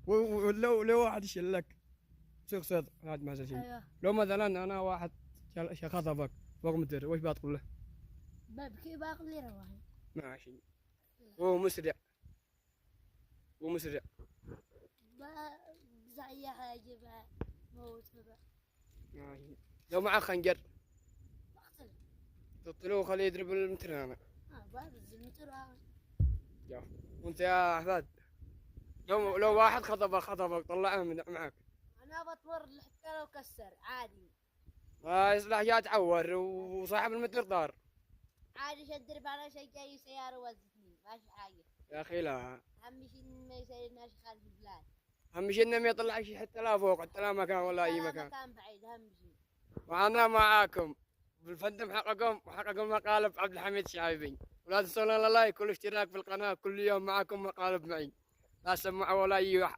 ولو واحد يشلك سوق صدق هذا ما شيء. ايوه لو مثلا انا واحد خطبك فوق متر وش بتقول له؟ ببكي باخذ لي رواحي. ماشي. هو مسرع زي حاجة موت بقى. ماشي. لو معك خنجر بقتل. تقتلوه خليه يضرب المتر انا. بابز المتر يا وانت يا احمد لو واحد خطبك طلعه من معك انا بطور حتى لو كسر عادي. ما يصلح جاء تعور وصاحب المتر طار. عادي شدرب على شيء جاي سيارة وزتني ماشي حاجة. يا اخي لا، أهم شيء إن ما يصير لناش خارج البلاد. اهم شيء انه ما يطلع شيء حتى لا فوق حتى لا مكان ولا اي لا مكان. مكان بعيد أهم شيء. وانا معاكم بالفندم حققوا مقالب عبد الحميد شعيبي. ولا تنسون اللايك والاشتراك في القناة، كل يوم معاكم مقالب معي. لا تسمعوا ولا اي